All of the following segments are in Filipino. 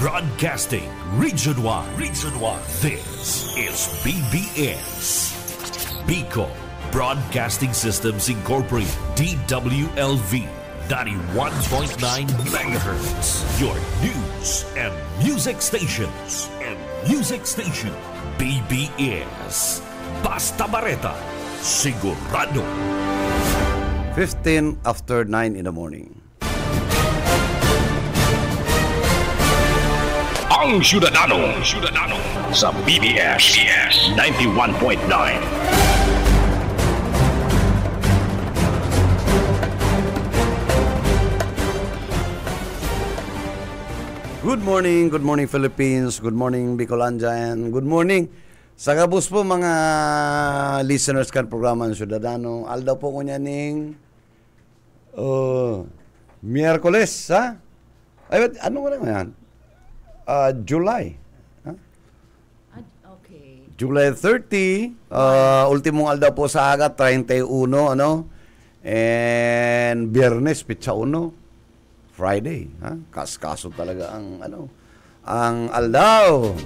Broadcasting region-wide. This is BBS. Bicol Broadcasting Systems Incorporated. DWLV 91.9 MHz. Your news and music stations. BBS. Basta Barreta. Sigurado. 15 after 9 in the morning. Ang Syudadano sa BBS 91.9. Good morning Philippines, good morning Bicolandia, and good morning sa kabus po mga listeners kan programa ng Syudadano. Aldaw po ko niya ning Miyerkules, ha? Ay, ano nga yan? July. Huh? Okay. July 30, ultimong aldaw po sa aga, 31, ano? And Biyernes, Pitsa 1, Friday. Ha? Kaskaso talaga ang, ano, ang aldaw.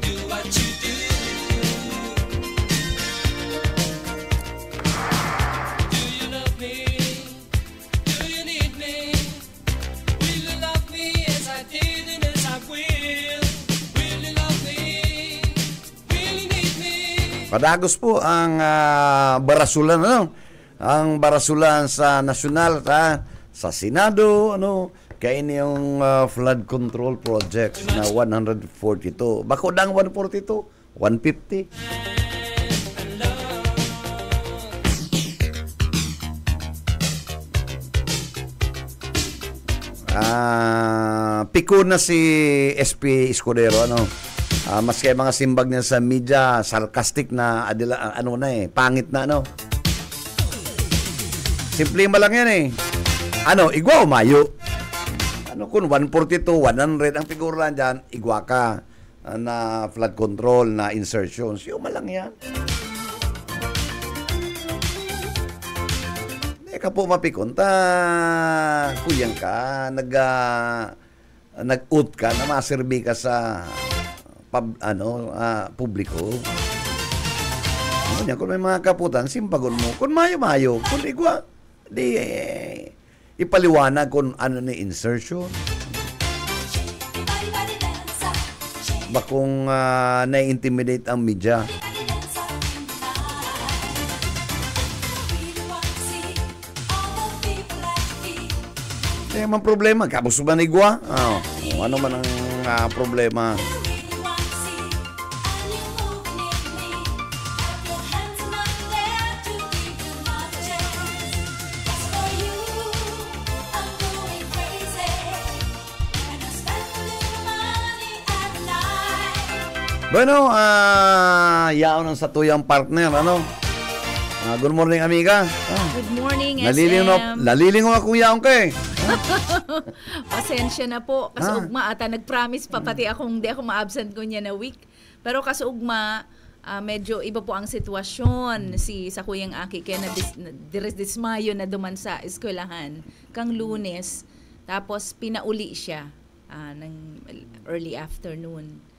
Padagos po ang barasulan, ano? Ang barasulan sa nasyonal, sa Senado, ano? Kaya ini yung flood control project na 142. Bako dang 142, 150. Piko na si SP Escudero, ano? Mas kaya mga simbag niya sa media, sarcastic na, ano na pangit na, ano. Simple ba lang yan Ano, igwa o mayo? Ano kung 142, 100 ang figura dyan, igwa ka na flood control, na insertions. Yung malang yan. Hindi ka po mapikunta. Kuyang ka, nag-ut ka, na maserbi ka sa publiko. Kung may mga kaputan, simpagon mo. Kung mayo-mayo, kung igwa, di ipaliwanag kung ano ni insertion. Bakong na-intimidate ang media. Hindi man problema. Kapos ba na igwa? Ano man ang problema? Bueno, yaon ang satuyang partner, ano? Good morning, amiga. Good morning, Nalilingaw akong yaon ka Pasensya na po. Kasi ugma ata, nag-promise pa pati akong hindi ako ma-absent ko niya na week. Pero kasi ugma, medyo iba po ang sitwasyon sa kuyang aki. Kaya dismayo na duman sa eskwelahan kang Lunes. Tapos pinauli siya ng early afternoon.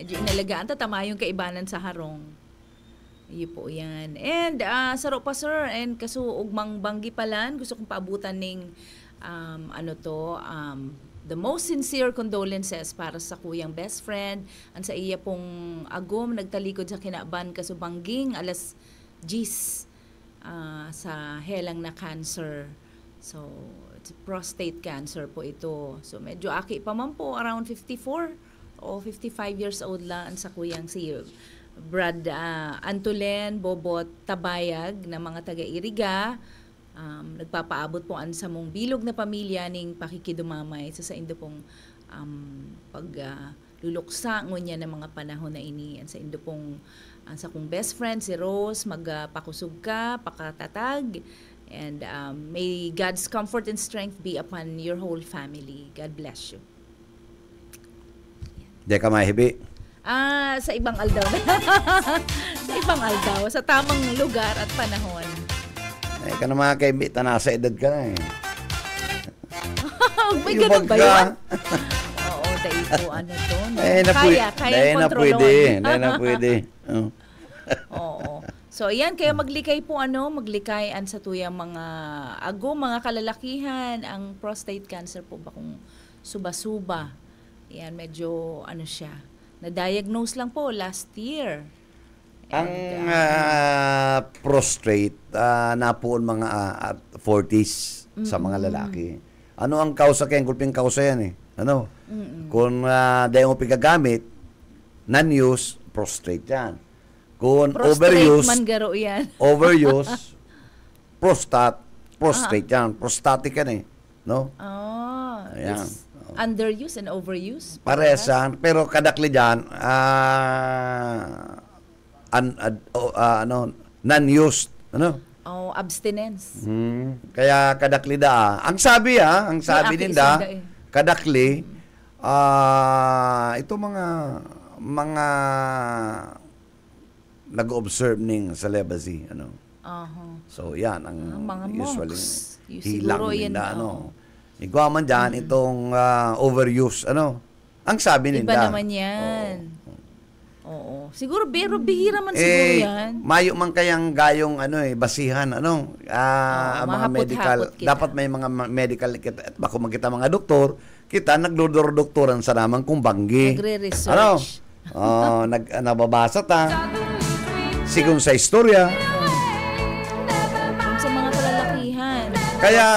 Medyo inalagaan tama yung kaibanan sa harong. Iyo po yan. And saro pa sir, and kaso ugmang banggi palan, gusto kong paabutan ng the most sincere condolences para sa kuyang best friend ang sa iya pong agom nagtalikod sa kinaban kaso bangging alas 10 sa helang na cancer. So it's prostate cancer po ito. So medyo aki pa man po, around 54 o 55 years old lang sa kuyang si Brad Antulen Bobot Tabayag na mga taga-Iriga. Nagpapaabot po an sa mong bilog na pamilya ning pakikidumamay sa indo pong pagluluksa ngunya ng mga panahon na ini. Sa indo pong sa kong best friend si Rose, magpakusog ka, pakatatag, and may God's comfort and strength be upon your whole family. God bless you. Di ka mahibi? Sa ibang aldaw. Sa ibang aldaw. Sa tamang lugar at panahon. Ay, ka na mga kaibita, nasa edad ka na May ganun ba yun? Oo, po, ano to? No? Dahil na kontrolon. Dahil na pwede. Oh. Oo. So, ayan, kaya maglikay an sa tuyang mga mga kalalakihan, ang prostate cancer po ba kung suba-suba. Ayan, medyo, siya, na-diagnose lang po last year. Ang prostate, napuon mga 40s sa mga lalaki. Ano ang kausa kaya? Gulping kausa yan eh. Ano? Kung dahil mo pigagamit, non-use, prostate yan. Kung overuse, man garo yan. overuse, prostate yan. Prostatic yan eh. No? Ayan. Underuse and overuse? Parehas yan. Pero kadakli dyan, non-used. Ano? Abstinence. Kaya kadakli da. Ang sabi ninda, kadakli, ito mga nag-observe ning celibacy, ano. So yan ang mga usually monks. hilang Siguro yan, ninda, ano. Igwa man dyan itong overuse, ano. Ang sabi ninda. Iba naman yan. Oo. Siguro, pero bihira man siguro yan. Mayo man kayang gayong basihan, ano, mga medical, dapat may mga medical, at bako magkita mga doktor, kita nagdodor-doktoran sa naman kung banggi. Nagre-research. Ano? Nababasa ta. Sigun sa istorya. Sa mga kalalakihan. Kaya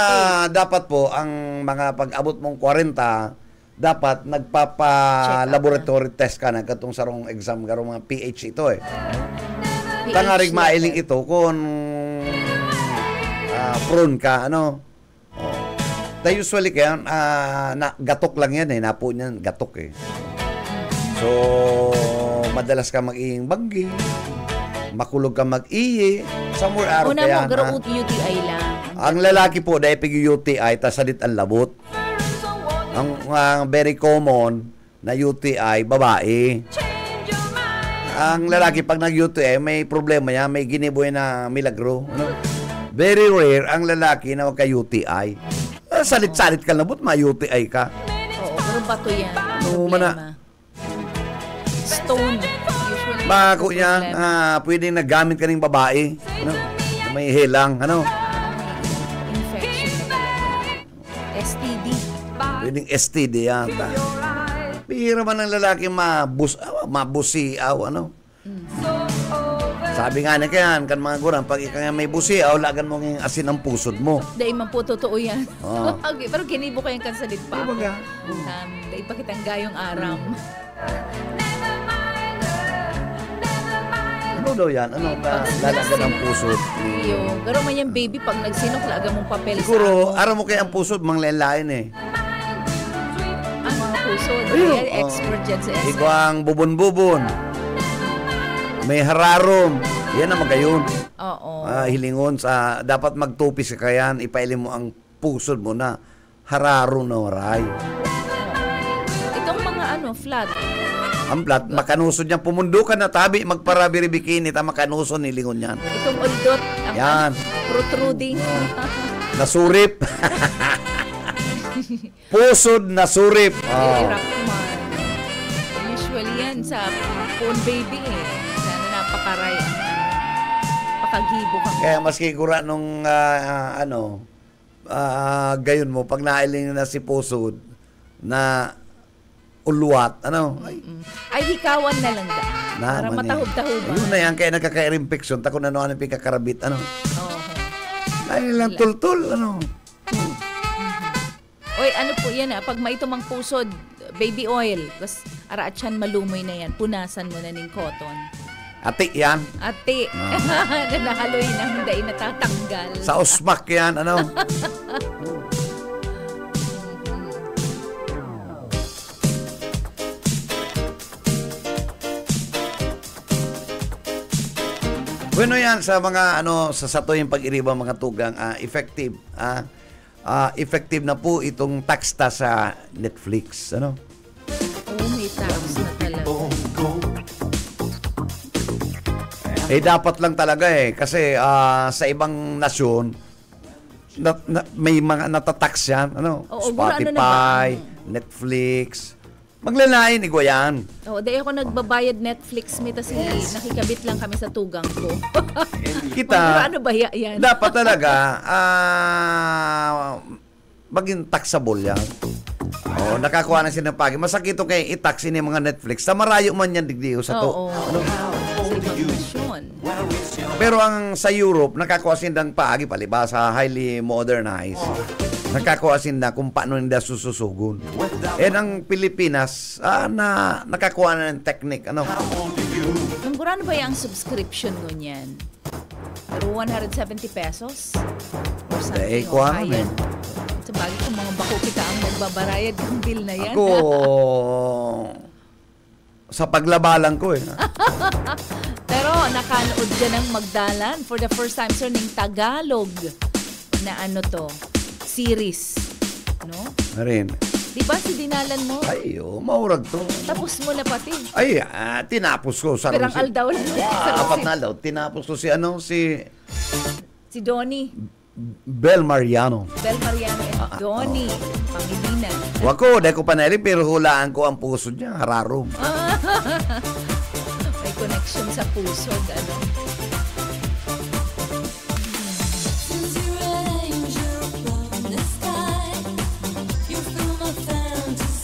dapat po, ang mga pag-abot mong 40, dapat nagpapa-laboratory test ka na katong sarong exam karong mga PH ito eh. Tangarig mailing ito kung prone ka, ano. Usually kaya, gatok lang yan eh. Napo niyan, gatok eh. So, madalas ka mag-iing banggi, makulog ka mag-iyi, somewhere araw kaya mo, garo UTI lang. Ang lalaki po, dahil pig-UTI, tasadit ang labot. Ang very common na UTI, babae. Ang lalaki pag nag-UTI, may problema niya, may giniboy na milagro. Ano? Very rare ang lalaki na magka-UTI. Salit-salit ka labot, ma-UTI ka. Oo, pero bato yan. Problema. Stone. Usually. Bako niya, pwedeng nagamit ka ng babae. Ano? May hilang, ano? Infection na talaga. STD. Pwedeng STD yata. Bihira man ng lalaki mabusiaw, ano? Sabi nga na kayan, kan mga gurang, pag ika may busiaw, lagan mo ng asin ang pusod mo. Dahil man po totoo yan. Okay, pero kinibo ko yung kansalit pa. Diba? Dahil pa kitang gayong aram. Ano daw yan? Ano ba? Lalagan ang pusod. Garo man yung baby, pag nagsinok, laga mong papel siguro, sa araw mo kaya ang pusod, manglalain eh. Ang mga pusod. Expert dyan sa SM. Ikaw ang bubon-bubon. May hararom. Yan ang magayon. Oo. Hilingon sa, dapat magtupis ka kayan, ipailin mo ang pusod mo na hararom na waray. Itong mga flat. Ang plat, makanusod niya, pumundukan na tabi, magparabiribikini, makanusod nilingon yan. Itong uldot. Yan. Protruding. Nasurip. Pusod na surip. Usually yan sa phone baby eh. Sana napakaray. Pakagibo kang. Kaya maski kura nung gayon mo, pag nailing na si pusod na uluwat, ano? Ay hikawan na lang da. Para matahub-tahuban. Yun na yan, kaya nagkaka-infection, tako na ano pikakarabit, ano? Oo. Ay lang tul-tul, ano? Oy, ano po yan pag maitumang pusod, baby oil, kasi araatsan malumoy na yan, punasan mo na ng cotton. Ati yan. Ati. Nanahaloy na, hindi natatanggal. Sa usmak yan, ano? Bueno yan sa mga sa satoyong pag-iriba mga tugang effective. Effective na po itong taksta sa Netflix, ano? May tax na talaga. Dapat lang talaga kasi sa ibang nasyon may mga natatax yan, ano? Oo, Spotify, ano na Netflix, Maglalain, igwayan. Oo, dahil ako nagbabayad Netflix, may kasi nakikabit lang kami sa tugang ko. Kita, Ano ba yan? dapat talaga, maging taxable yan. Oo, nakakuha na siya ng pagi. Masakit ito kay i-tax ini mga Netflix. Sa marayo man yan digdiyo sa to. Oo, sa ibang nasyon. Pero ang sa Europe, nakakuha siya ng pagi palibasa, highly modernized. Nakakuha siya kung paano nila sususugon. Ang Pilipinas, nakakuha na ng technique. Nung ano ba yung subscription ko niyan? Pero 170 pesos? Or something, kuha o namin. Sa bagay kung mga bako kita ang magbabarayad ng bill na yan. Ako, sa paglabalan ko Pero nakanood ka ng Magdalan for the first time, sir, ng Tagalog na series. No? Rin. Di ba si dinalan mo? Ay, maurag to. Tapos mo na pati. Ay, tinapos ko. Perang aldaw lang. Apat na aldaw. Tinapos ko si Si Donnie. Bel Mariano. Bel Mariano and Donnie. Pangilinan. Wako, dahil ko paneli, pero hulaan ko ang puso niya. Hararo. May connection sa puso.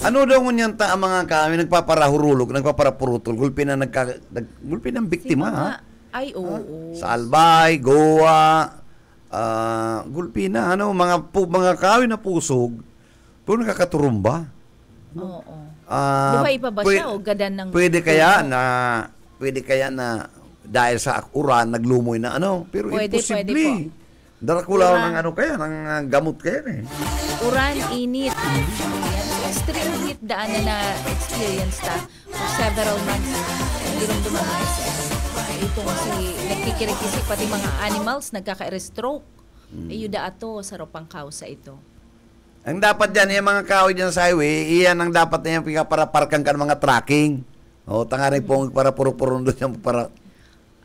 Ano daw ngunyan ang mga kami nagpaparahurulog, nagpaparapurutol, gulpi ng biktima, ha? Ay, oo. Sa Albay, Goa, gulpi na, mga kawin na pusog, pero nakakaturumba. Oo. Buhay pa ba siya o gadan ng... Pwede kaya na dahil sa uran, naglumoy na pero imposible. Pwede po. Darakula ng ng gamot kaya Uran, init. Extreme heat daan na experience ta for several months. Hindi rin dumamaises. Itong nagkikirikisik pati mga animals, nagkaka-stroke. Yuda ato sa ropang kausa ito. Ang dapat dyan, yung mga kahoy dyan sa highway, iyan ang dapat na yung para parkan ka ng mga tracking. Tangarin po para puro-puro doon yung para...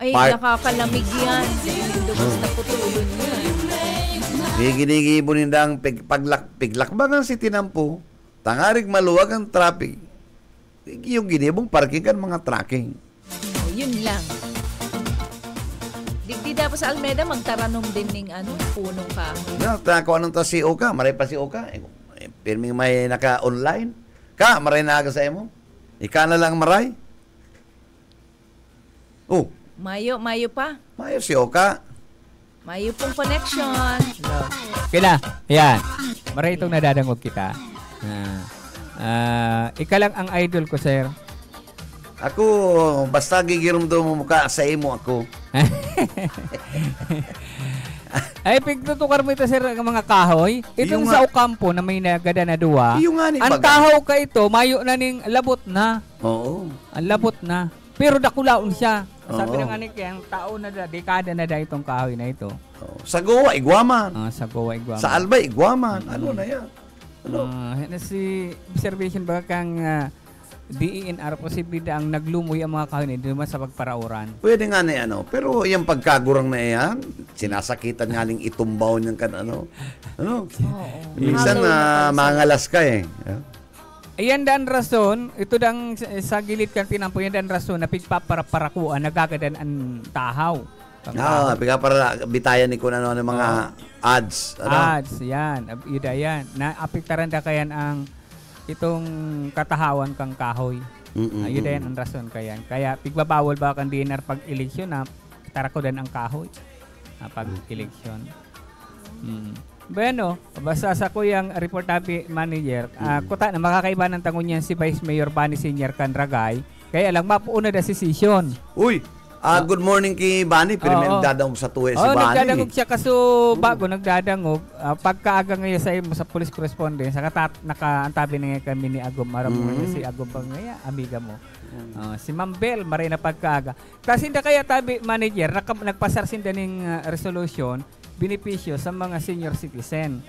Ay, nakakalamig yan. Dumas na putulon yan. Ginigibon nindang piglak ba ng city nampo? Tangarig maluwag ang traffic. Yung ginibong parking kan mga tracking. Yun lang. Di dapat sa Almeda magtaranom din ng punong kahoy. Kung anong si Oka, maray pa si Oka. Pirming may naka-online. Maray na aga sa imo. Ika na lang maray. Mayo pa. Mayo si Oka. Mayo pong connection. Kila, yan. Maray itong nadadangog kita. Ika lang ang idol ko, sir. Ako, basta gigirom do mo mukha sa imo ako. Ay, pigtutukar mo ito, sir, ang mga kahoy. Itong sa Ocampo na may nagada na duwa. Ang kahoy ka ito, mayo na ning labot na. Oo. Ang labot na. Pero dakulaon siya. Sabi ng anik, ang tao na dekada na itong kahoy na ito. Sa Goa, Iguaman. Sa Goa, Iguaman. Sa Albay, Iguaman. Ano na yan? Si observation ba kang DENR posibilidad ang naglumoy ang mga kahoy na naman sa pagparauran? Pwede nga na pero yung pagkagurang na yan, sinasakitan nga ning itumbaw niyan minsan mangalas ka Ayan dan rason, ito dang sa gilid kan pinampo yan dan rason na pigpaparakuan nagagadan ang tahaw. Para bitayan ni kuno ng mga ads. Ads, yan. Ida yan. Naapektaran da kayan ang itong katahawan kang kahoy. Ida yan ang rason kayan. Kaya pigbabawal ba kang DNR pag-eleksyon na tarakodan ang kahoy pag-eleksyon. Bueno, basta sa kuyang reportabi manager, kuta na makakaiba ng tangon niyan si Vice Mayor Bani Senior Canragay. Kaya lang mapuuna da decision. Uy, good morning kay Bani, pero may nagdadangog sa tuwi si Bani. Nagdadangog siya kaso bago nagdadangog, pagkaaga ngayon sa police correspondent, nakaantabi na nga kami ni Agom, si Agom bang ngayon, amiga mo. Si Ma'am Bel, maray na pagkaaga. Kasi hindi kaya tabi manager, nagpasar sinda ng resolution, benepisyo sa mga senior citizen.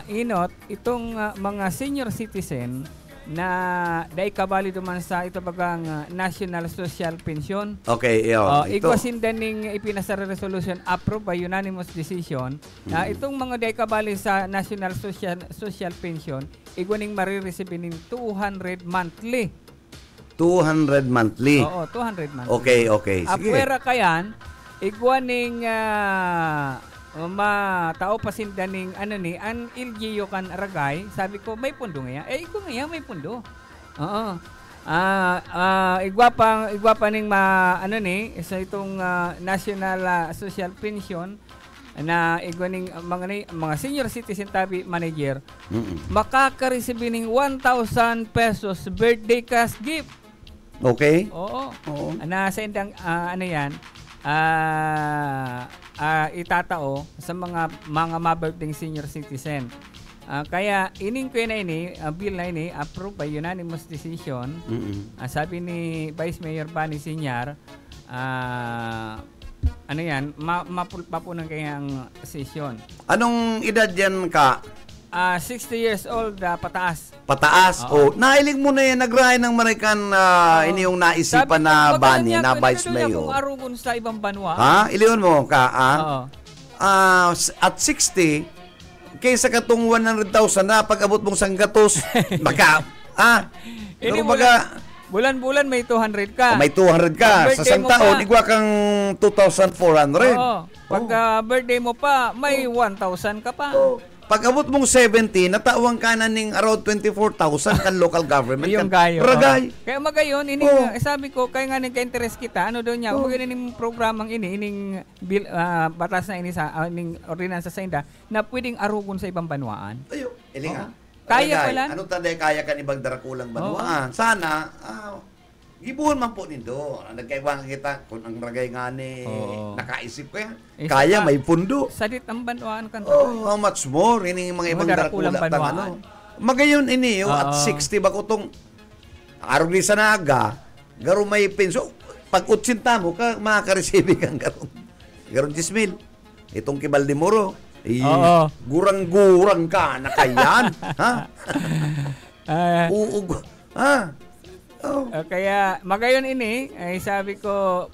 Inot, itong mga senior citizen, na dai kabali duman sa ito bagang National Social Pension. Okay, iyo. Igwasin daning ipinasa resolution approved by unanimous decision na itong mga dai kabali sa National Social Pension igwaning marireceive ning 200 monthly. 200 monthly. Oo, 200 monthly. Okay. Sige. Apwera kayan, igwaning tao pasindaning an LGU kan ragay, sabi ko may pundo nga. Iko nga may pundo. Oo. Igwa pa ning sa itong National Social Pension na igwaning mga senior citizen tabi manager makaka-receive ning 1,000 pesos birthday cash gift. Okay. Oo. Na sa indang yan itatao sa mga ma-birthday senior citizen. Kaya ining ko na bill na ini approved by unanimous decision. Sabi ni Vice Mayor Bani Sinyar, mapulpa po ng kanyang session. Anong edad yan ka? 60 years old, pataas. Pataas? Nailing mo na yan, nagrahay ng Marikan ini yung naisipan na Bani, na Vice Mayor. Kung arugon sa ibang banwa. Ha? Iliwan mo ka, at 60, kaysa katong 100,000 na pag-abot mong sanggatos, baka, Ini baga, bulan-bulan may 200 ka. may 200 ka. Sa isang taon, igwa kang 2,400. Pag birthday mo pa, may 1,000 ka pa. Pag abot mong 70, natawang ka na ning around 24,000 kan local government. Yung gayo. Ragay. Kaya magayon, sabi ko, kaya nga ka-interest kita, ano doon niya, magayon ining programang ining bill, batas na ini sa, ining ordinansa sa inda, na pwedeng arugon sa ibang banwaan. Ayo, ilinga. Kaya pala. Anong tanday kaya kan ibang darakulang banwaan? Sana, gibuhon man po nindo. Nagkaiwang kita kung ang ragay nga ni nakaisip ko yan. Kaya may pundo. Sadit ang banwaan kan. How much more? Ini mga ibang darakulang banwaan. Magayon ini, at 60 ba ko itong araw ni Sanaga, garo may penso. Pag 80 mo ka, makaka-receive kang garong 10,000. Itong kay Baldemoro. Gurang-gurang ka na kayan. Kaya magayon ini ay sabi ko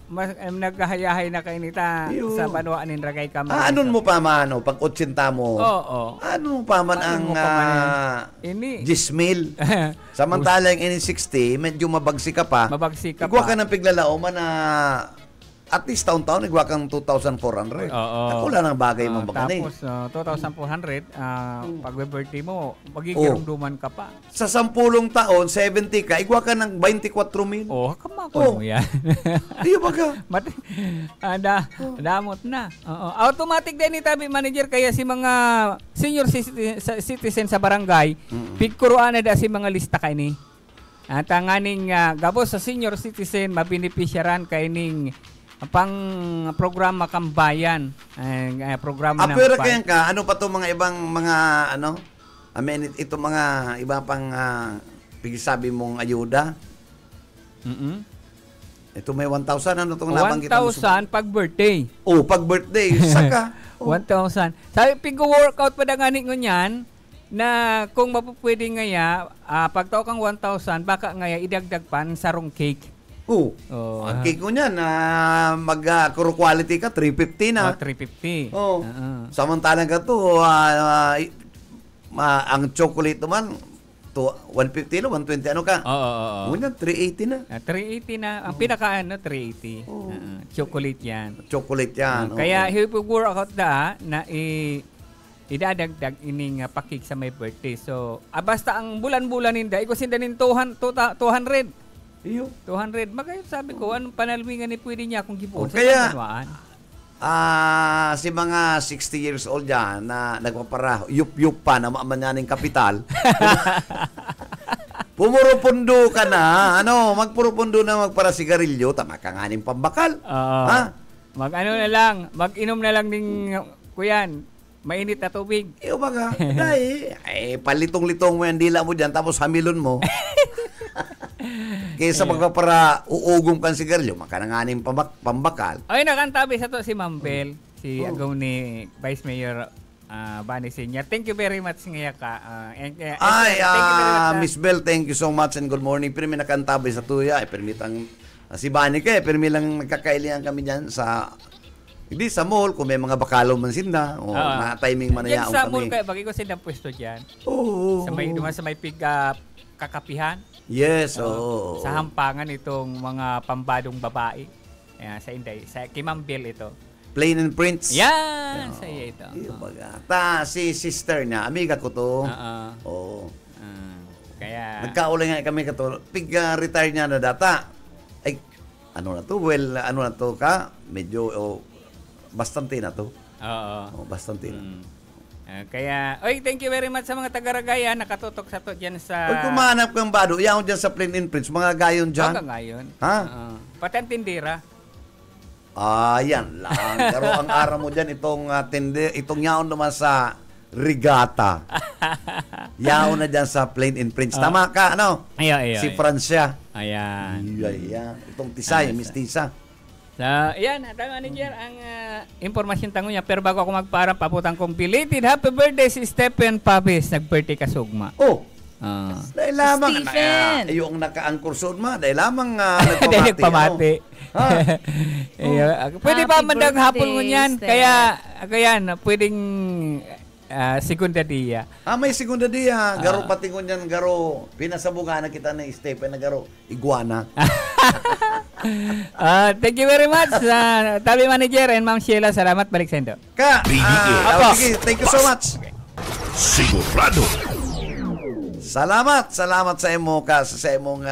nagkahayahay na kainita sa banwaan ni Ragay Kamay. Anon mo pa man pag 80 mo? Ano pa man ang ini 10,000? Samantalang ini 60, medyo mabagsi ka pa. Igwa ka ng piglalao man na at least taon-taon, igwa kang 2,400. Nakula ng bagay mo baka ni. Tapos, 2,400, pag-birthday mo, magigirumduman ka pa. Sa 10 taon, 70 ka, igwa ka ng 24,000. Kamakon mo yan. Iyo baga. Damot na. Automatic din ni Tabi Manager, kaya si mga senior citizen sa barangay, pigkuruan na si mga lista kay ni. At ang aning gabos sa senior citizen, mabinipesyaran kay ning pang programa kambayan, programa ng pero kaya ka ano pa to mga ibang mga ito mga iba pang sabi mong ayuda. Ito may 1,000 ano tong nabanggit mo? 1,000 pag birthday. Pag birthday saka 1,000. Sabi pig-workout pa dangani ngunyan na kung mapupwede ngaya pagtao kang 1,000 baka ngaya idagdag pan sarong cake. Ang cake ko niyan, mag-core quality ka, 350 na. 350. Samantalang ka to, ang chocolate naman, 150 na, 120 ano ka? Ngunyan, 380 na. 380 na. Ang pinaka 380. Chocolate yan. Chocolate yan. Kaya, hipag-workout na idadagdag ining pakik sa may birthday. So, basta ang bulan-bulan ninda, ikusinda nin 200. 200. Magayon sabi ko, anong panalmingan ni pwede niya kung gibuon sa banwaan? Si mga 60 years old yan na nagpapara, yup-yup pa na maamanyaning kapital. Pumurupundo ka na, magpurupundo na magpara sigarilyo, tama ka nga ning pambakal. Mag-inom na lang ng kuyan, mainit na tubig. Iyo baga, palitong-litong mo yan dila mo dyan, tapos hamilon mo. Kaysa magpapara uugong kan sigarilyo, makananganin pambakal. Nakantabi sa to si Mambel, si agaw ni Vice Mayor Bani Senior. Thank you very much nga ka. Ay, thank you very much, Miss Bell, thank you so much and good morning. Pero may nakantabay sa tuya. Permitang si Bani ka pero lang nagkakailihan kami dyan sa hindi sa mall, kung may mga bakalaw man sinda, o na timing man na Diyan sa mall kami. kayo, bagi ko silang pwesto dyan. Oo. Sa may kakapihan. Yes, oo. Sa hampangan itong mga pambadong babae. Ayan, sa Inday. Sa Kimambil ito. Plain and Prints. Yan! Sa iya ito. Si sister niya, amiga ko to. Oo. Kaya... Nagkaulay nga kami kato. Pig-retire niya na data. Ay, ano na to? Well, ano na to ka? Medyo, bastante na to. Oo. Bastante na. Kaya, thank you very much sa mga taga-Ragaya. Nakatutok sa to dyan sa... Pag kumanap kang bado, yan dyan sa Plain and Prints, mga gayon dyan. Ngayon. Ha? Pati ang tindira. Yan lang. Pero ang araw mo dyan, itong yaon naman sa Rigata. Yaon na dyan sa Plain and Prints. Tama ka, ano? Si Francia. Ayan. Itong Tisay, Miss Tisa. Yan, tama ni Jer ang impormasyon tango niya. Pero bago ako magparang, paputang kong belated happy birthday si Stephen Papis. Nag-birthday ka sugma. Dahil lamang Stephen. yung naka-angkor soon ma, dahil lamang Dahil nagpamati. Pwede pa man ang hapon mo niyan. Kaya pwedeng segunda dia. May segunda dia. Garo patingon yan, garo. Pinasabugan na kita ni Stephen na garo. Iguana. Thank you very much, Tabi Manager and Ma'am Sheila. Salamat, balik sa indo. Sige, thank you so much. Sigurado. Salamat sa imo sa imong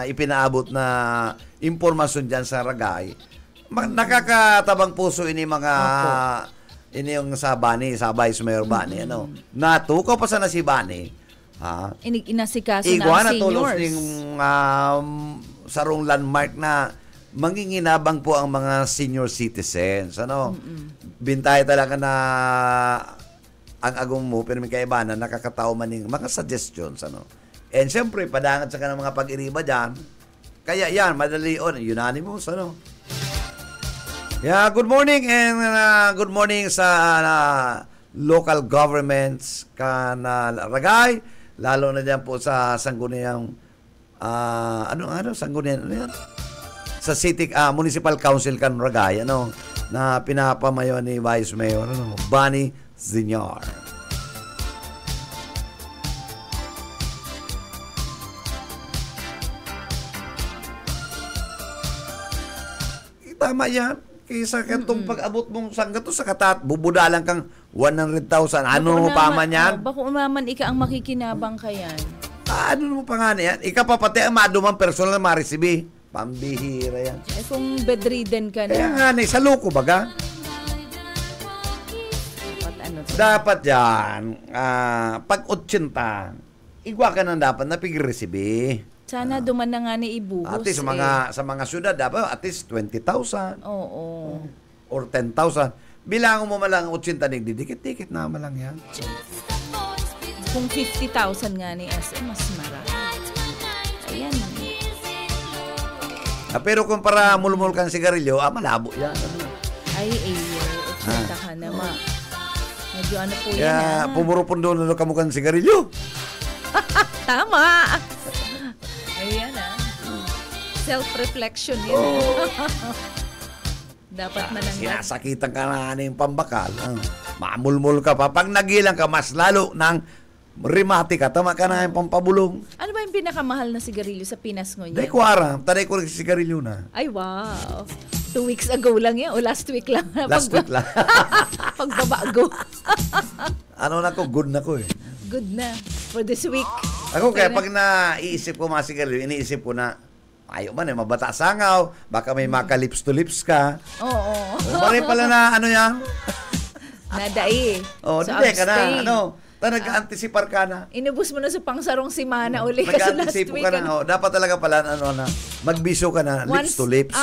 ipinaabot na impormasyon dyan sa Ragay. Nakakatabang puso ini mga ini yung sa Bani, sa Vice Mayor Bani, ano. Natukaw pa sana si Bani. Inasikaso na Iguana ang tulos seniors. ning sarong landmark na manginginabang po ang mga senior citizens. Ano? Bintay talaga na ang agong mo, pero may kaibanan, nakakatao man ng mga suggestions. Ano? And siyempre, padangat sa kanang mga pag-iriba dyan. Kaya yan, madali on, unanimous. Ano? Yeah, good morning and good morning sa local governments Ragay, lalo na dyan po sa Sangguniang Sangguniang ano yan? Sa City Municipal Council Ragay, ano, na pinapamayo ni Vice Mayor Bani Senior. Tama yan. Kaysa katong pag-abot mong sanggato sa katat, bubudalan kang 100,000. Ano pa man yan? Bako naman ika ang makikinabang ka yan. Ano mo pa nga yan? Ika pa pati ang madumang personal na marisibi. Pambihira yan. Kung bedridden ka na. Kaya nga sa loko baga. Dapat yan, pag 80, igwa ka na dapat na pig-resibi. Sana duman na nga ni ibuhos. At least sa mga syudad, dapat at least 20,000. Oo. Or 10,000. Bilangan mo malang 80, didikit-dikit na malang yan. Kung 50,000 nga ni SM, mas marami. Ayan. Pero kung para mulmul kang sigarilyo, malabo yan. Ay, 80 ka na medyo ano po yan. Pumurupon doon na kamukhang sigarilyo. Tama. Ayan self-reflection yun. Dapat mananggat. Sinasakitan ka na yung pambakal. Mamulmul ka pa. Pag nagilang ka, mas lalo ng rimati ka. Tama ka na yung pampabulong. Ano ba yung pinakamahal na sigarilyo sa Pinas ngayon? Dahil kuwara. Taday ko rin sigarilyo na. Ay, wow. 2 weeks ago lang yan. O last week lang. Last week lang. Pagbabago. Ano na ko? Good na ko eh. Good na. For this week. Ako kaya pag naiisip ko mga sigarilyo, iniisip ko na ayaw man mabata sangaw, baka may maka lips to lips ka. Oo. Pare pala na ano yan? Nadai. Hindi ka na. Nag-anticipar ka na. Inubos mo na sa pangsarong simana uli kasi last week. Ka na. Dapat talaga pala magbiso ka na lips to lips.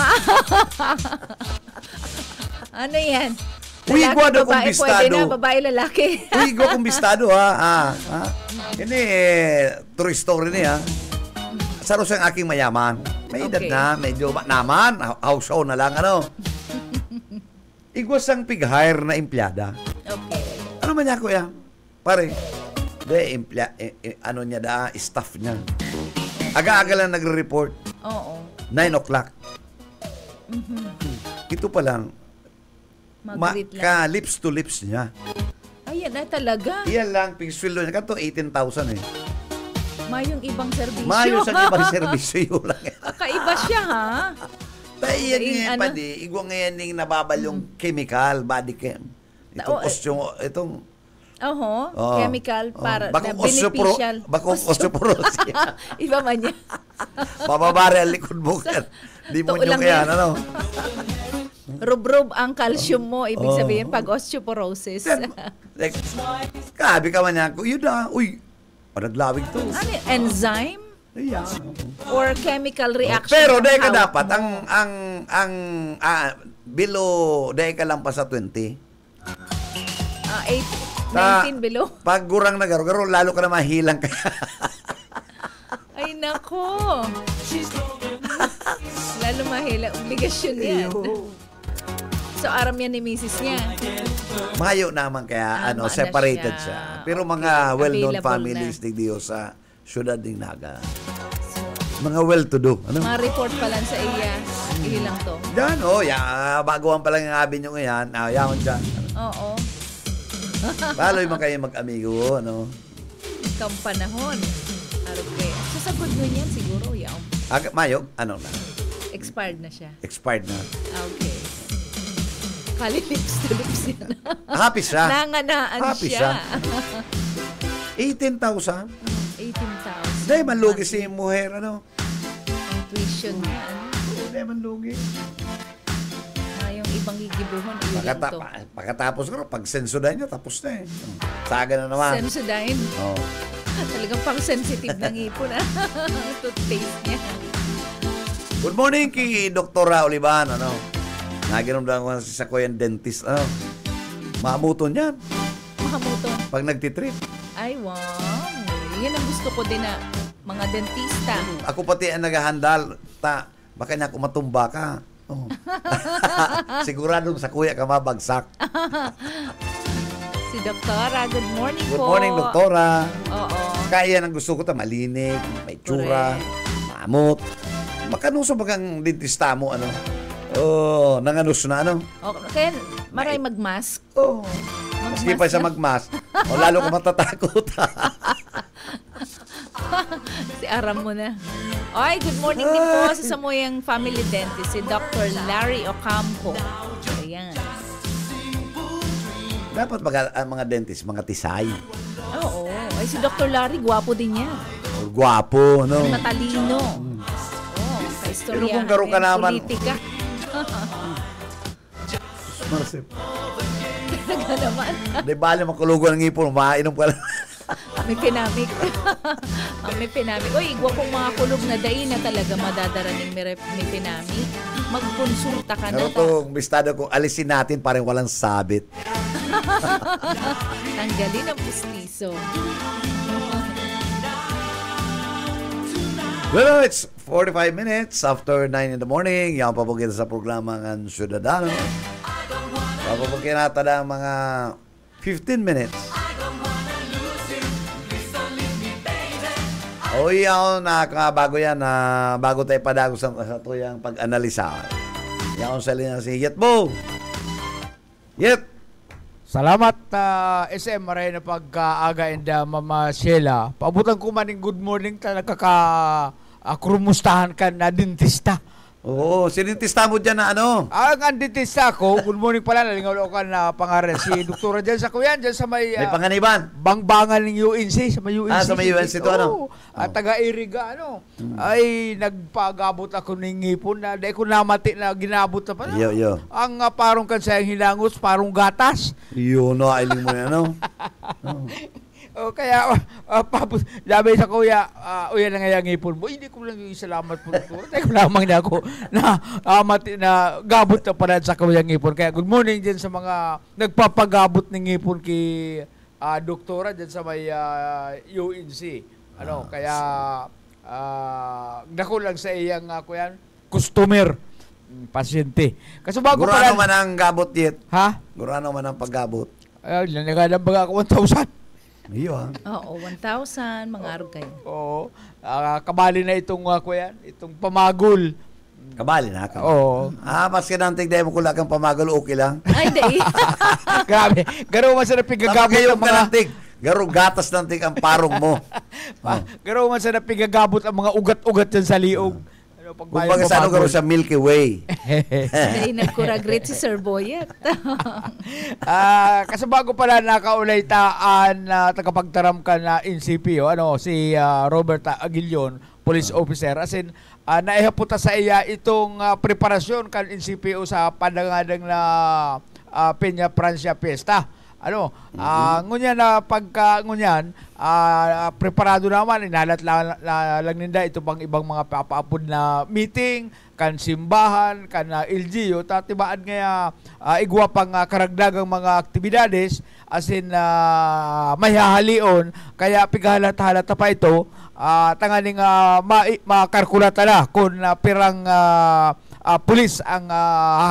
Ano yan? Uigwa daw kong bistado. Pwede na, babae, lalaki. Uigwa kong bistado, ha? Ini, true story niya. Saro siyang aking mayaman. May edad na, medyo naman, household na lang, Igwas ang pig-hire na empleyada. Okay. Ano man niya, kuya? Pare, ano niya staff niya. Aga-aga lang nagre-report. Oo. 9 o'clock. Ito pa lang, Mag-greet lang. ka-lips to lips niya. Ayan na talaga. Iyan lang, pigsweldo niya. Kanto, 18,000 eh. Mayong ibang serbisyo. Mayo sa ibang servisyo yun lang. Kakaiba siya, ha? Tayo Daing yan ano? pa di. Igwa ngayon yung nababalyong chemical, body chem. Itong itong Oho, Oo. chemical para na bakong beneficial. bakong osteoporosis. Iba man niya. Bababari ang likod mo. Di mo Totoo nyo lang kaya, yan. ano? Rub-rub ang calcium mo. Ibig sabihin, pag osteoporosis. Like, kabi ka man niya. Yun na, uy, naglawig to. Ano yun? Enzyme? Yeah. Or chemical reaction? Pero dahil ka ng hawak dapat, mo? below, dahil ka lang pa sa 20. 19 below? Pag gurang na garo, lalo ka na mahilang ka. Ay, nako. Lalo mahila. Obligasyon yan. So, aram yan ni misis niya. Mayo naman kaya Tama na separated siya. siya. Pero mga well-known Available families digdiyo sa syudad ng Naga. Mga well-to-do. Ano? Mga report pa lang sa iya. Ilang to. Yan, baguhan pa lang yung abin nyo ngayon. Yaon dyan. Oo. Paloy man kayo mag-amigo, ano? Ikang panahon. Okay. Sasagot mo niyan siguro. Yaw. Mayo, ano na? Expired na siya. Expired na. Okay. Kali lips to lips yan. Happy siya. Nanganaan Happy siya. 18,000. 18,000. Dahil man lugi si muher, ano? Tuition yan. Dahil man lugi. Yung ibang gigibuhon, ilang to. Pagkatapos ko, pag sensodan nyo, tapos na eh. Saga na naman. Sensodyne. Oh. Talagang pang sensitive ng ipon, ah. Toothpaste niya. Good morning kay Dr. Olivan, ano? Naginomdan ko sa kuya dentist, ano? Maamuton yan. Makamuto. Pag nagtitrip. Ay, wow. Yan ang gusto ko din na mga dentista. Ako pati ang naghahandal. Baka niya ako matumba ka. Oh. Sigurado sa kuya ka mabagsak. Si Doktora, good morning Good po. morning, Doktora. Oo. Kaya ang gusto ko malinig, may tsura, maamot. Makanuso bagang dentista mo, ano? Oh, nanganus na, ano? Okay, kaya maray mag-mask. Oh. Maski pa siya mag-mask. O lalo ka matatakot. Si Aram mo na. Ay, good morning din po sa Samoyang Family Dentist, si Dr. Larry Ocampo. Ayan. Dapat mga dentist, mga tisay. Oo. Ay, si Dr. Larry, gwapo din niya. Gwapo, no? Matalino. Oh, kaistorya. Pero kung garo ka naman. Politika. Marcel. Talaga naman. Di bali makulugan ng ipon, mainom ka lang. May pinamik. May pinamik. Uy, gwapong mga kulog na dahi na talaga madadaraning may pinamik. Magkonsulta ka na. Pero itong bistado kung alisin natin parang walang sabit. Tanggalin ang pustiso. Well, it's 45 minutes after 9 in the morning. Yan pa po kita sa programa ng Ciudadano. Papapagkin natin ang mga 15 minutes. O yan, bago yan, bago tayo padagos sa tuyang pag-analisa. Yan sa linya si Yetbo. Yet! Salamat SM maray na pagkaaga and Mama Sheila. Paabutan ko man ng good morning talaga krumustahan ka na dentista. Oo, sinintista mo dyan na ano? Ang dentista ko, good morning pala, nalingaw ka na pangalan si Doktora dyan sa kuyan, dyan sa may panganiban. bangbangan ng UNC, sa may UNC. Sa may UNC to, ano? At taga-Iriga, ano? Ay, nagpagabot ako ng ngipon na, dahil ko namati na ginabot na pala. Yo. Ang parong kansayang hilangos, parong gatas. Yun, no, ailing mo yan, ano? O kaya, sabi sa kuya, uya na nga yung ngipon mo, hindi ko lang yung salamat po. Tayo lamang na ako na gabot na pala sa kuya ngipon. Kaya good morning din sa mga nagpapagabot ng ngipon kay doktora dyan sa may UNC. Kaya dako lang sa iyang kuya, customer, pasyente. Kasi bago Gurano man ang gabot yet. Ha? Gurano man ang paggabot. Ay, nanagalan ba ako 1,000? Iyo ha. Oo, 1,000, mga arog kayo. Oo. Kabali na itong itong pamagol. Kabali na ka. Oo. Maski nantig dahil mo kula kang pamagol, okay lang. Ay, di. Grabe. Garo man sa napigagabot Kayo ang mga nantig. Garo gatas nantig ang parong mo. garo man sa napigagabot ang mga ugat-ugat dyan sa liog. Kumbaga sa ano garo sa Milky Way. Dahil nagkuragrit si Sir Boyet. Kasi bago pala nakaulay taan na tagapagtaram ka na NCPO, si Robert Aguilion, police officer, as in, naihaputa sa iya itong preparasyon kan NCPO sa pandangadang na Peña Francia Fiesta. Ngunyan na pagka ngunyan, preparado naman, inalat lang ninda ito pang ibang mga papaapod na meeting, kan simbahan, kan LGU, tatibaan ngaya igwa pang karagdagang mga aktibidades, as in may hahalion, kaya pigahalat-halata pa ito, tanganing makarkulata na kung pirang pulis ang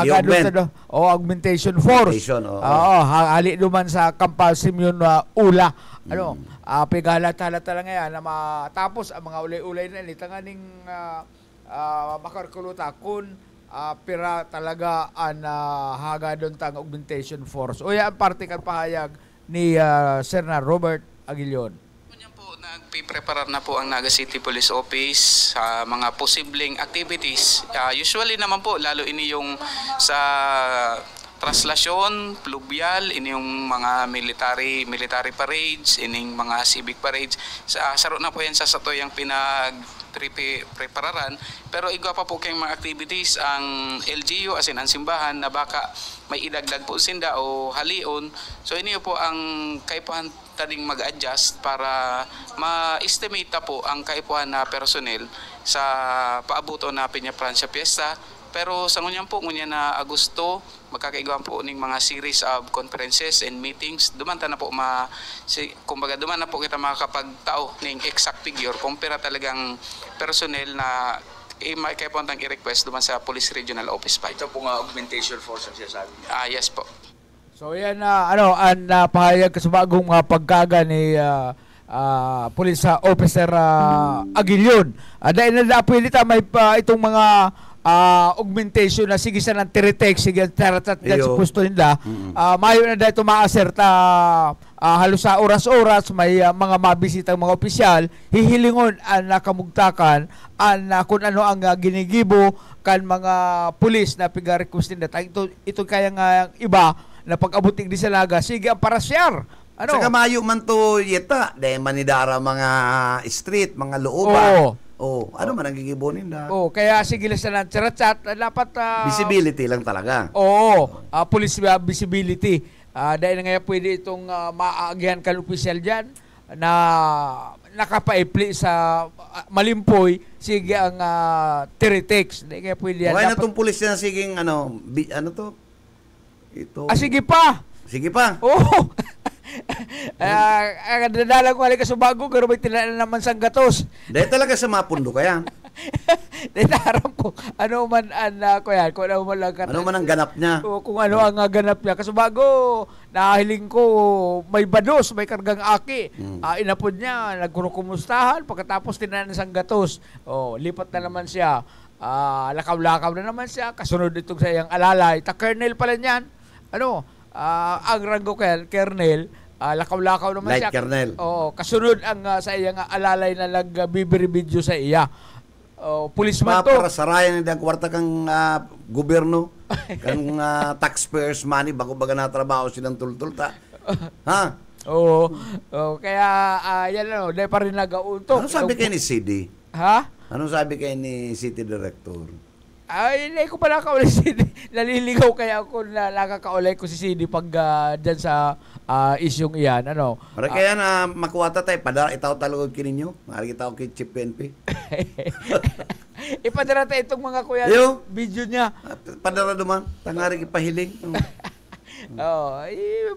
hagadon o augmentation force. Hali duman sa Kampal Simeon Ula. Pigahalat-halata lang ngayon na matapos ang mga ulay-ulay na nito nganing makarkuluta kung pira talaga ang hagadon tang augmentation force. O yan parte kan pahayag ni Sir Robert Aguilion. Nagpipreparar na po ang Naga City Police Office sa mga posibleng activities. Usually naman po, lalo ini yung sa traslasyon, pluvial, ini yung mga military parades, ining mga civic parades. Saro na po yan sa sato yung prepararan. Pero igwa pa po kayong mga activities ang LGU, as in ang simbahan, na baka may idagdag po sinda o halion. So ini po ang kaipuhan tading mag-adjust para ma-estimate po ang kaipuhan na personnel sa paabuto na Peña Francia Fiesta. Pero sa ngunyan na Agosto, magkakaigawan po ning mga series of conferences and meetings. Dumanta na po kumbaga duman na po kita makakapagtao ning exact figure kung pera talagang personnel na may kaipuhan tang i-request duman sa Police Regional Office 5. Ito po nga augmentation force ang sinasabi. Yes po. So yan ang pahayag sa bagong pagkaga ni Police Officer Aguilion. Dahil na pwede may itong mga augmentation na sige sa ng tiretex, sige taratat sa pusto nila. Mayo na dahil tumaaserta halos sa oras-oras may mga mabisitang mga opisyal, hihilingon ang nakamugtakan kung ano ang ginigibo kan mga pulis na piga-request nila. Ito kaya nga iba na pag-abuting di sa Naga, sige ang parasyar. Saka mayo man to yeta, dahil manidara mga street, mga looban. Ano man ang gigibonin na? Kaya sige lang sa chat, dapat visibility lang talaga. Police visibility. Dahil nga pwede itong maaagihan kan opisyal dyan na nakapaipli sa malimpoy, sige ang tiretex. Dahil nga pwede yan. Okay na itong pulis na siging ano to? Ito. Sige pa. Sige pa. Oo. Nadala ko halika sa bago, pero may tinala naman sang gatos. Dahil talaga sa mapundo kaya. Dahil naram ko, ano man ang ganap niya. Kung ano ang ganap niya. Kasi bago, nahiling ko, may bados, may kargang aki. Inapod niya, nagkurukumustahan, pagkatapos tinala sang gatos. Lipat na naman siya. Lakaw-lakaw na naman siya. Kasunod itong sa iyang alalay. Colonel pala niyan. Ang ranggo Colonel, lakaw-lakaw naman Light siya. Colonel. Kasunod ang sa iyang alalay na nagbibideo sa iya. Policeman to. Para sarayan ng kwarta kang gobyerno, kang taxpayers money, bago baga na trabaho silang tultulta. Ha? Kaya, yan dahil pa rin nag-auntok. Ano sabi kayo ni CD? Ha? Ano sabi kayo ni City Director? Hindi ko pa nakakaulay si CD. Naliligaw kaya ako na nakakaulay ko si CD pag dyan sa isyong iyan. Para kaya na makuwata tayo, padara itaw talugod kininyo. Maaari kita ako kay Chief PNP. Ipadara tayo itong mga kuya video niya. Padara duman, tangari ipahiling.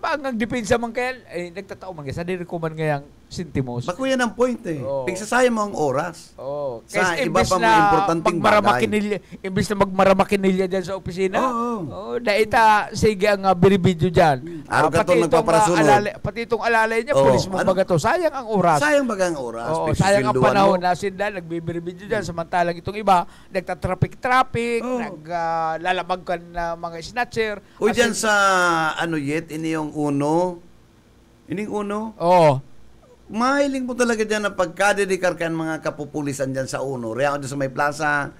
Hanggang depensa man kaya, nagtatao man kaya. Sa diri ko man ngayang sentimos. Bako yan ang point eh. Oo. Pigsasayang mo ang oras. Oh, Sa iba pa mga importanteng bagay. Imbis na magmaramakinilya dyan sa opisina. Oo. Daita, sige ang biribidyo dyan. Araw ka itong nagpaparasunod. Pati itong alalay niya, Oo. pulis mo baga to. Sayang ang oras. Sayang baga ang oras. Oo, sayang ang panahon na sinda, nagbibiribidyo dyan. Samantalang itong iba, nagtatraffic-traffic, naglalamag ka na mga snatcher. O dyan sa, ini yung uno. Ining uno. Oo. Mahiling mo talaga dyan na pagkadedikar ka ng mga kapupulisan dyan sa uno. Rayaon dyan sa may plaza,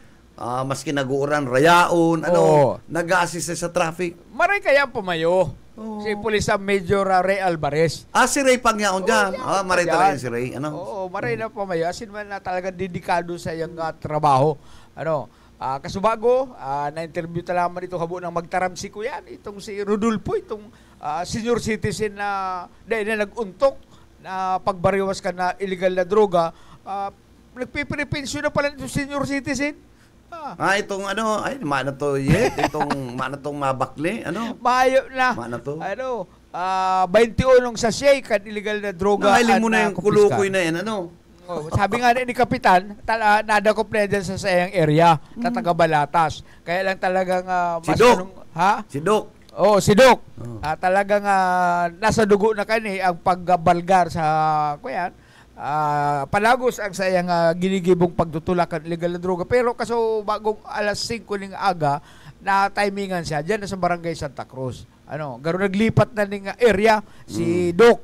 maski nag-uuran, rayaon, nag-a-assist sa traffic. Maray kaya pumayo. Si Pulis Major Ray Alvarez. Si Ray Pangyaon dyan. Maray talaga si Ray. Oo, maray na pumayo. Asin man na talaga dedikado sa iyang trabaho. Kasubago, na-interview talaman ito habo ng magtaramsi ko yan. Itong si Rodolfo, itong senior citizen na nag-untok na pagbariwas ka na illegal na droga, nagpipiripensyon na pala itong senior citizen. Itong mana to yet, itong mana tong mabakli, Mayo na. Mana to? 21 sa siyay kan illegal na droga. Nakahiling mo na yung kulukoy na yan, sabi nga ni Kapitan, nadakop na dyan sa sayang area, taga Balatas. Kaya lang talagang si Doc. Si Doc. Si Doc. Talagang nasa dugo na kani ang pagbalgar sa kuyan. Palagos ang sayang ginigibong pagtutulakan illegal na droga. Pero kaso bagong alas 5 ng aga, na timingan siya dyan sa Barangay Santa Cruz. Garo naglipat na ning area si Doc.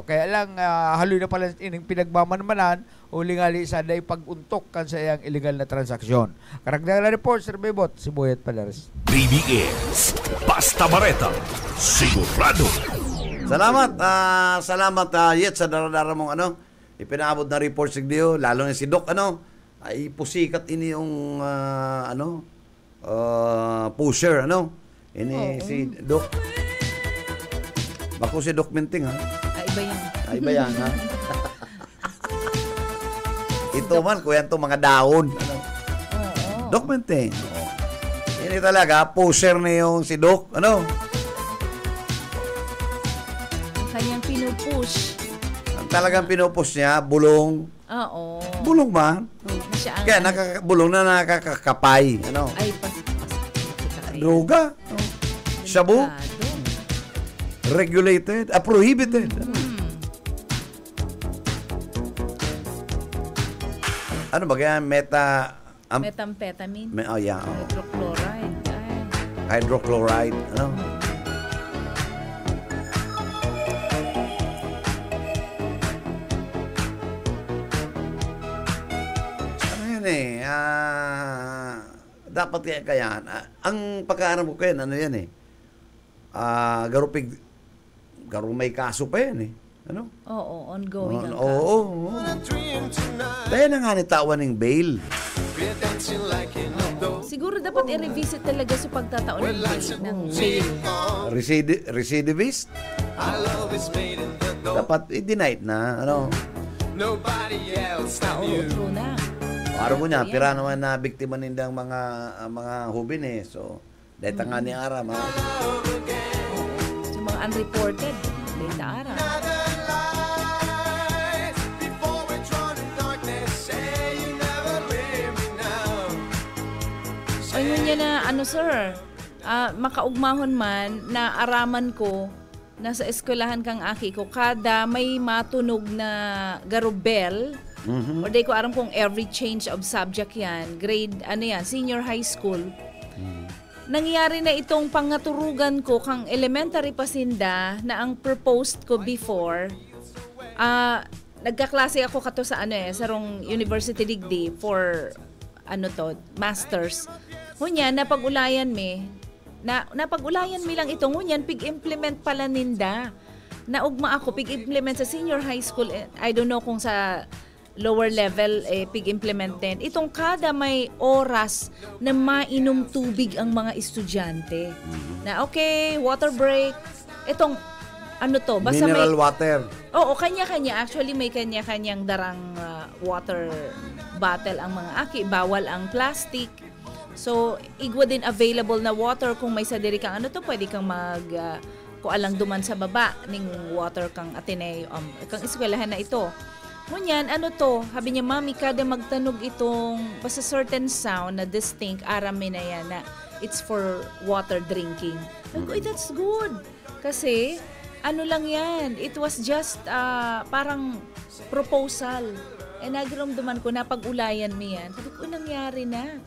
Kaya lang haloy na pala ining pinagmamanmanan ulingali sa day paguntok kan sa iyang illegal na transaksyon. Karagdagan na report, Sir Bebot, si Boyet Palares. BBS, Basta Bareta, sigurado. Salamat Yet sa daradara mong ipinaabot na report sigdiyo, lalo na si Doc ay pusikat ini yung pusher si Doc. Bako si Doc Minting Iba yan ha. Ito man kuya to mga daon. Doc Minting. Ini talaga pusher na yung si Doc. Kanyang pinupush. Ang talagang pinupush niya, bulong. Oo. Bulong man. Kaya bulong na nakakakapay. Ay, droga. Shabu. Regulated. Prohibited. Ano ba kaya? Methamphetamine. Yeah. Hydrochloride. Hydrochloride. Dapat kaya ang pagkaaram ko kayo, yan garo may kaso pa yan Oo, ongoing ang kaso. Oo. Kaya na nga nitawan ng bail. Siguro dapat i-revisit talaga sa pagtataon ng bail. Recidivist? Dapat i-deny na, Nobody else than you. True na. Araw mo niya, pira naman na biktima nindang mga hubin So, dahil nga ni Aram, Yung mga unreported, data Aram. Ayun yan na, sir, makaugmahon man na araman ko, nasa eskwelahan kang aki ko, kada may matunog na garubel, o day ko aram kung every change of subject yan, grade, senior high school, nangyari na itong pangaturugan ko kang elementary pasinda na ang proposed ko before, nagkaklase ako kato sa sarong university degree for masters. Hunyan, napag-ulayan mi lang ito. Hunyan, pig-implement pala ninda. Naugma ako, pig-implement sa senior high school. I don't know kung sa lower level, pig-implement din. Itong kada may oras na mainom tubig ang mga estudyante. Na water break. Itong, basta mineral water. Oo, kanya-kanya. Actually, may kanya-kanyang darang water bottle ang mga aki. Bawal ang plastic. So, igwa din available na water kung may sadiri kang pwede kang alang duman sa baba ning water kang Ateneo kang eskwelahan na ito. Ngunyan, ano to? Habi niya, mami, kada magtanog itong basta certain sound na distinct, arami na yan na it's for water drinking. Sabi ko, that's good. Kasi, ano lang yan, it was just parang proposal. Nagiramdaman ko na pag-ulayan mo yan. Sabi ko, nangyari na.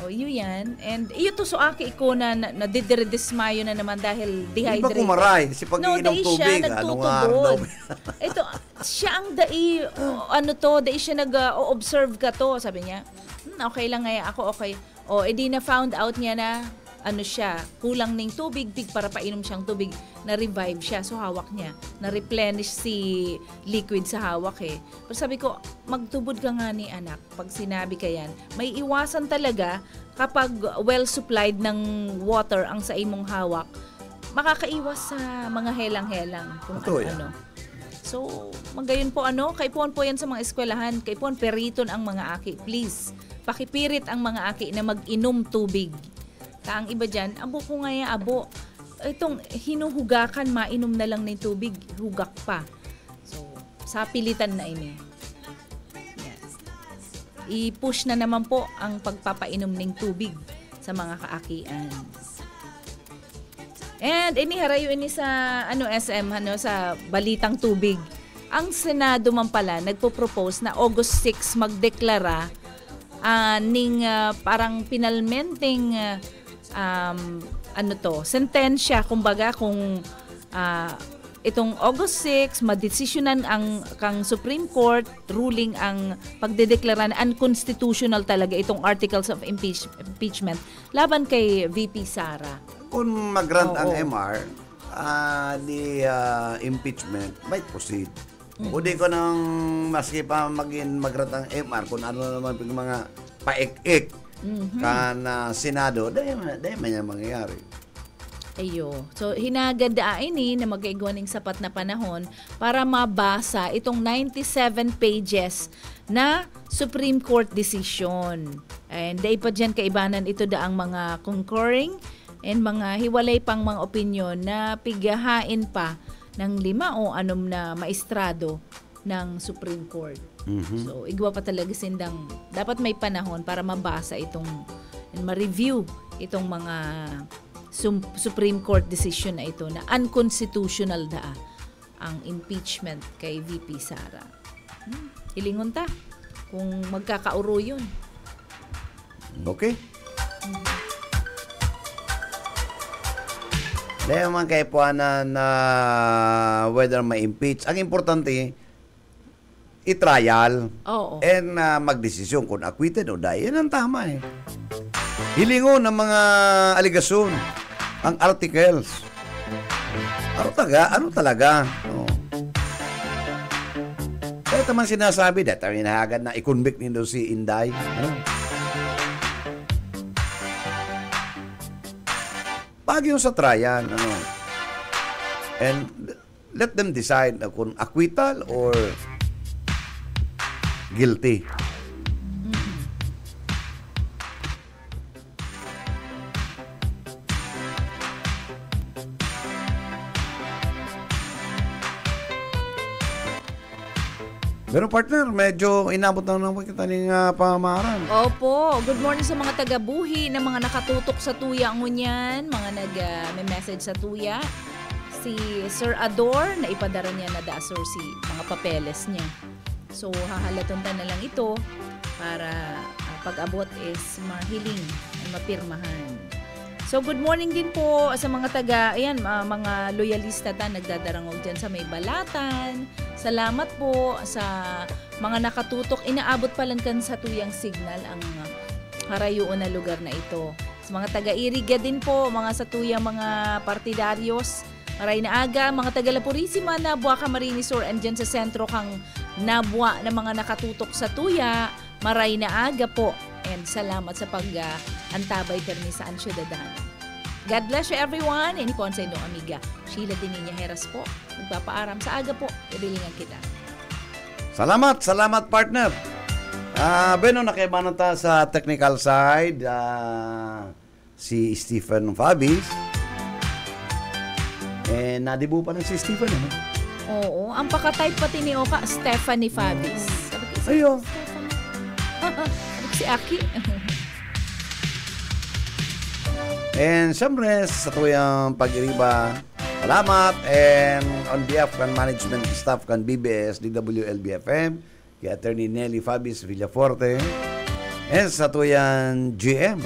O, yun yan. And iyo to so aki ko na nadidismayo na naman dahil dehydrated. Di ba kumaray? Si pag-iinom tubig. Ano nga daw? Ito, siya ang dai, dai siya nag-observe ka to. Sabi niya, okay lang nga ako, okay. O, edi na found out niya na, kulang ng tubig, para painom siyang tubig, na-revive siya. So, hawak niya. Na-replenish si liquid sa hawak eh. Pero sabi ko, magtubod ka nga ni anak. Pag sinabi ka yan, may iwasan talaga kapag well-supplied ng water ang sa imong hawak, makakaiwas sa mga helang-helang. Kung ano. So, magayon po kaipuan po yan sa mga eskwelahan. Kaipuan periton ang mga aki. Please, pakipirit ang mga aki na mag-inom tubig. Ang iba dyan, abo ko nga abo. Itong hinuhugakan, mainom na lang ng tubig, hugak pa. So, sa pilitan na ini. Yes. I-push na naman po ang pagpapainom ng tubig sa mga kaakian. And iniharayo ini sa SM sa balitang tubig. Ang Senado man pala nagpo-propose na August 6 magdeklara ning parang pinalmenting sentensya, kumbaga kung itong August 6 madesisyonan ang kang Supreme Court ruling ang pagdedeklara na unconstitutional talaga itong articles of impeachment laban kay VP Sara. Kung mag-grant ang MR, the impeachment might proceed. O di ko nang maski pa mag-grant ang MR kung ano naman yung mga paik-ik kan Senado, dahil man yan mangyayari. Ayo. So, hinagandaan na magkaigwan ng sapat na panahon para mabasa itong 97 pages na Supreme Court decision. And dahil pa dyan kaibanan ito daang mga concurring and mga hiwalay pang mga opinyon na pigahain pa ng 5 o 6 na maestrado ng Supreme Court. So, igwa pa talaga sindang dapat may panahon para mabasa itong and ma-review itong mga Supreme Court decision na ito na unconstitutional ang impeachment kay VP Sara. Hilingon ta kung magkakauro yun. Okay. Dahil man kay puanan na whether may impeach, ang importante i-trial and magdesisyon kung acquitted o die. Yan ang tama eh. Hilingon ng mga aligasyon, ang articles. Ano talaga? Kaya naman sinasabi, dahil hinahagad na i-convict nito si Inday. Pag yung sa trial, and let them decide kung acquittal or guilty. Pero partner, medyo inabot na naman kita ng pamaharan. Opo. Good morning sa mga taga-buhi na mga nakatutok sa tuya ngunyan, mga nag-message sa tuya. Si Sir Ador, na ipadara niya na dasor si mga papeles niya. So, hahalatuntan na lang ito para pag-abot is mahiling at mapirmahan. So, good morning din po sa mga mga loyalista nagdadarangog dyan sa may balatan. Salamat po sa mga nakatutok. Inaabot palankan sa tuyang signal ang harayoon na lugar na ito. Sa mga taga-Iriga din po, mga sa tuyang mga partidaryos, maray na aga, mga taga La Purisima, Nabua, Camarines Sur, andyan sa sentro kang Nabua na mga nakatutok sa tuya, maray na aga po. And salamat sa pag-antabay permisaan syudadana. God bless you everyone. Ini po ang sa inyong amiga Sheila Dininya Heras po. Nagpapaaram sa aga po. Ibilingan kita. Salamat partner. Beno, nakaibanan ta sa technical side. Si Stephen Fabis. Nadibu pa ng si Stephen. Ano? Oo, ang paka-type pati ni Oka, Stephanie Fabis. Sabi ko, Ayo. sabi ko si Aki. And siyempre, sa tuyang pag-iriba, salamat. And on behalf kan management staff kan BBS, DWLB-FM, kay Attorney Nelly Fabis Villaforte, and sa tuyang GM,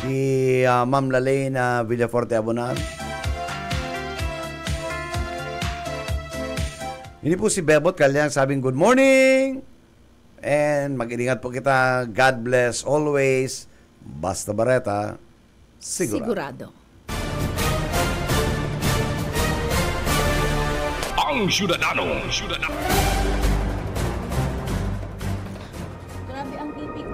si Ma'am Lalaine Villaforte Abonan. Ini po si Bebot Kalyang sabing good morning. And mag-ingat po kita. God bless always. Basta Bareta. Sigurado. Ang Syudadano. Grabe ang ipik.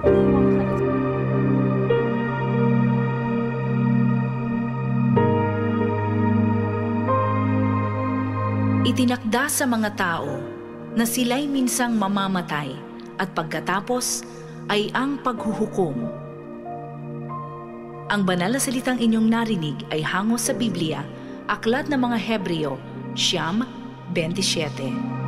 Itinakda sa mga tao na sila'y minsang mamamatay at pagkatapos ay ang paghuhukom. Ang banal na salitang inyong narinig ay hango sa Biblia, Aklat ng mga Hebreo, 9:27.